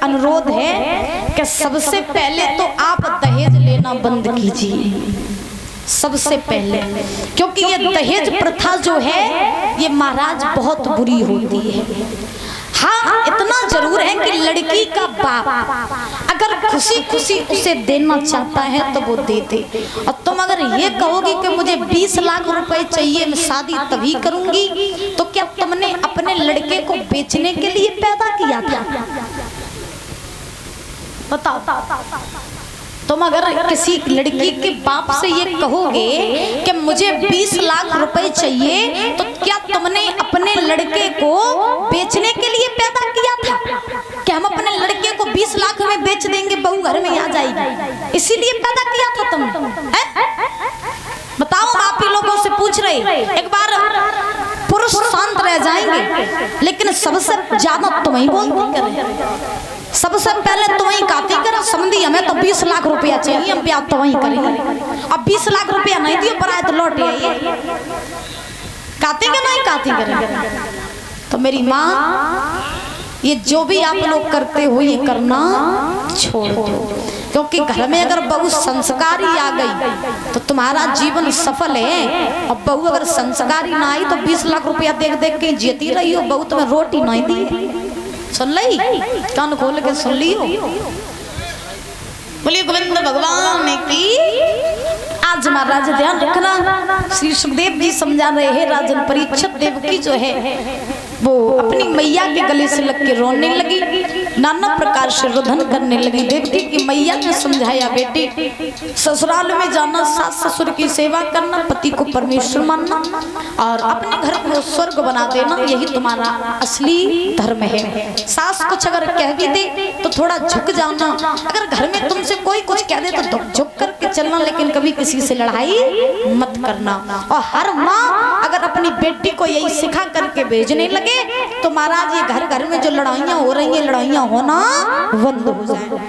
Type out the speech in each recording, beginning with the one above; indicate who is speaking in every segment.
Speaker 1: अनुरोध है कि सबसे पहले तो आप दहेज लेना बंद कीजिए, सबसे पहले, क्योंकि ये दहेज प्रथा जो है ये महाराज बहुत बुरी होती है। हाँ, इतना जरूर है कि लड़की का बाप अगर खुशी खुशी उसे देना चाहता है तो वो दे दे। और तुम अगर ये कहोगी कि मुझे 20 लाख रुपए चाहिए, मैं शादी तभी करूंगी, तो क्या तुमने अपने लड़के को बेचने के लिए पैदा किया था? बताओ। तुम अगर किसी लड़की के बाप से ये कहोगे कि मुझे 20 लाख रुपए चाहिए, तो क्या तुमने अपने लड़के को बेचने के लिए पैदा किया था कि हम अपने लड़के को 20 लाख में बेच देंगे, बहू घर में आ जाएगी, इसीलिए पैदा किया था तुमने? बताओ, आप ही लोगों से पूछ रहे। एक बार पुरुष शांत रह जाएंगे, लेकिन सबसे ज्यादा तुम ही बोलते करें। सबसे पहले तुम ही काती करो, समझी हमें तो 20 लाख रुपया चाहिए, हम ब्याह तो वही करेंगे। अब 20 लाख रुपया नहीं दियो पर आए तो लौट आइए, काती के नहीं काती करेंगे। तो मेरी माँ, ये जो भी आप लोग करते हो ये करना छोड़ दो, क्योंकि घर में अगर बहू संस्कारी आ गई तो तुम्हारा जीवन सफल है। और बहू अगर संस्कारी ना आई तो 20 लाख रुपया देख देख के जीती रही हो, बहू तुम्हें रोटी नहीं दी। सुन ली, कान खोल के सुन ली हो। बोलिए गोविंद भगवान की। आज महाराज ध्यान रखना, श्री सुखदेव जी समझा रहे हैं, राजन परीक्षित देवकी जो है वो अपनी मैया के गले से लग के रोने लगी, नाना प्रकार से रुदन करने लगी। देवकी की मैया ने समझाया, बेटी ससुराल में जाना, सास ससुर की सेवा करना, पति को परमेश्वर मानना और अपने घर को स्वर्ग बना देना, यही तुम्हारा असली धर्म है। सास कुछ अगर कह भी दे तो थोड़ा झुक जाना, अगर घर में तुमसे कोई कुछ कह दे तो झुक करके चलना, लेकिन कभी किसी से लड़ाई मत करना। और हर माँ अगर अपनी बेटी को यही सिखा करके भेजने लगे तो महाराज ये घर घर में जो लड़ाइयाँ हो रही हैं, लड़ाइयाँ होना बंद हो जाए।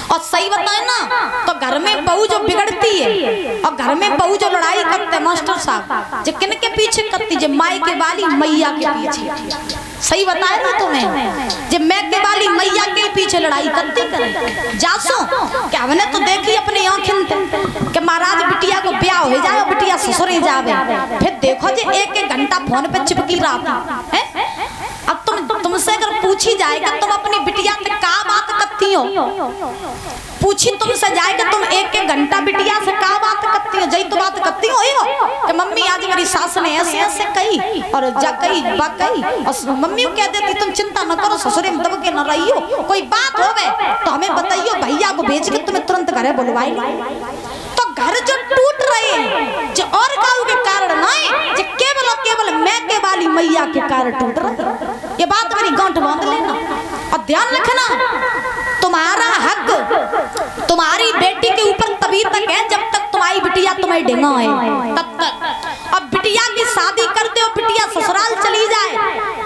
Speaker 1: और सही बताए ना, तो घर में बहू जो बिगड़ती है और घर में बहू जो लड़ाई करते, मास्टर साहब जो किन के पीछे करती, जो माई के वाली मैया के पीछे। सही बताया ना तुम्हें, जब मैं के वाली मैया के पीछे लड़ाई करती करे जासो। क्या मैंने तो देखी अपनी आंखें कि महाराज बिटिया को ब्याह हो जाए, बिटिया ससुर जावे, फिर देखो जो एक घंटा फोन पे चिपकी रहा है। अब तुमसे अगर पूछी जाए कि तुम अपनी बिटिया से क्या बात करती हो, पूछी तुमसे जाए कि तुम एक घंटा बिटिया से क्या बात करती हो, जई तो बात करती हो कि मम्मी आज मेरी सास ने ऐसे ऐसे कही और जा कही बा कही, और मम्मी कह देती तुम चिंता न करो, ससुरे में दब के न रहियो, कोई बात होवे तो हमें बताइयो, भैया को भेज के तुम्हें तुरंत घरे बुलवाई। तो घर जो टूट रहे हैं जो और काऊ के कारण नहीं, जो केवल और केवल मैं के वाली मैया के कारण टूट रहे। ये बात मेरी गांठ बांध लेना और ध्यान रखना, तुम्हारा हक तुम्हारी बेटी के ऊपर तभी तक है जब तक तुम्हारी बिटिया तुम्हें ढेंगा है, तब तक। अब बिटिया की शादी कर दो, बिटिया ससुराल चली जाए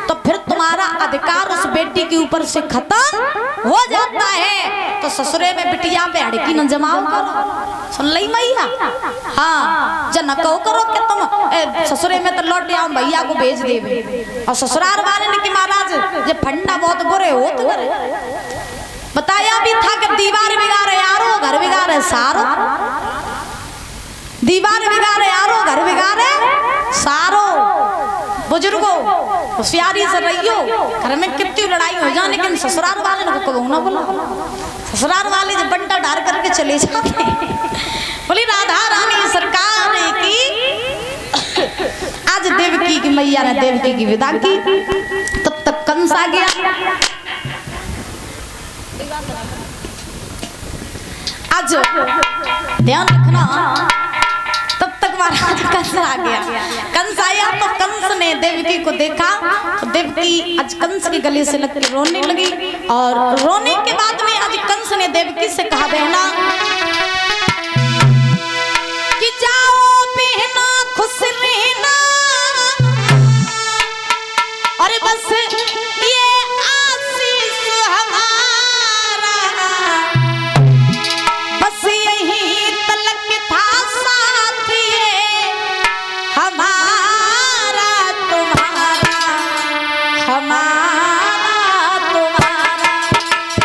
Speaker 1: तो फिर तुम्हारा अधिकार उस बेटी के ऊपर से खत्म हो जाता है। तो ससुरे में बिटिया पे हड़की न जमाओ करो, सुन ली मैया। हाँ, जना कहो करो कि तुम ससुरे में तो लौट आओ, भैया को भेज देवे। और ससुराल वाले ने कि महाराज ये फंडा बहुत बुरे हो तो करे। बताया भी था कि दीवार बिगाड़े यारो, घर बिगाड़े सारो। दीवार बिगाड़े यारो, घर बिगाड़े सारो। बुजुर्गो होशियारी से रहियो, घर में कितनी लड़ाई हो जाए लेकिन ससुराल वाले ने कबू ना बोला। ससुराल वाले जब बंटा डार करके चले जाते। बोली राधा रानी सरकार की। आज देवकी की मैया ने देवकी की विदा की, तब तक कंस आ गया। आज ध्यान रखना, तब तक महाराज कंस आ गया। कंस आया तो कंस ने देवकी को देखा तो देवकी आज कंस के गले से लग के रोने लगी। और रोने के बाद में आज कंस ने देवकी से कहा, बहना कि जाओ बहना खुश रहना, और बस ये आशीष हमारा, बस यही तलक था साथी हमारा तुम्हारा, हमारा तुम्हारा।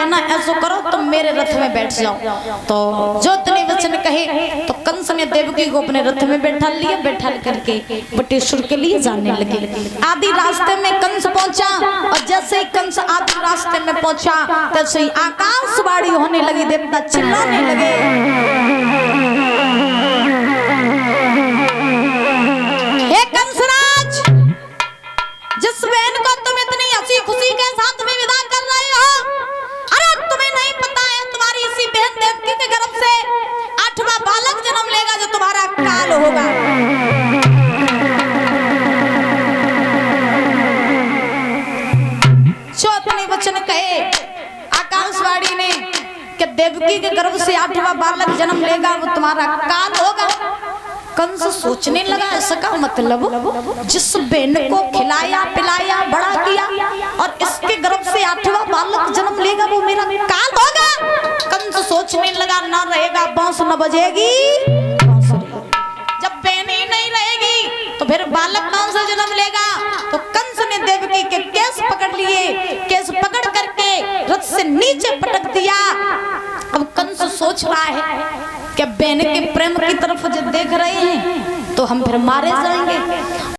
Speaker 1: देना, ऐसा करो तुम मेरे रथ में बैठ जाओ। तो जो इतने वचन कहे तो कंस ने देवकी को अपने रथ में बैठा लिया, बैठा करके बटेश्वर के लिए जाने लगे। आधी रास्ते में कंस पहुंचा और जैसे ही कंस आधी रास्ते में पहुंचा तैसे ही आकाशवाणी होने लगी, देवता चिल्लाने लगे, हे कंसराज, जिस बहन को तुम इतनी हंसी खुशी के साथ में विदा कर रहे हो, अरे तुम्हें नहीं पता है तुम्हारी इसी बहन देवकी के गर्भ से 8वां बालक जन्म लेगा जो तुम्हारा काल होगा। चौथने वचन कहे आकाशवाणी ने कि देवकी के गर्भ से 8वां बालक जन्म लेगा वो तुम्हारा काल होगा। कंस सोचने लगा इसका मतलब जिस बहन को खिलाया पिलाया बड़ा किया और इसके गर्भ से 8वां बालक जन्म लेगा वो मेरा काल होगा। कंस सोचने लगा ना रहेगा बांस न बजेगी, जब बहन ही नहीं रहेगी तो फिर बालक कौन सा जन्म लेगा। तो कंस ने देवकी के केस पकड़ लिए, केस पकड़ करके रथ से नीचे पटक दिया। अब कंस सोच रहा है कि बहन के प्रेम की तरफ जब देख रहे हैं तो हम फिर मारे जाएंगे,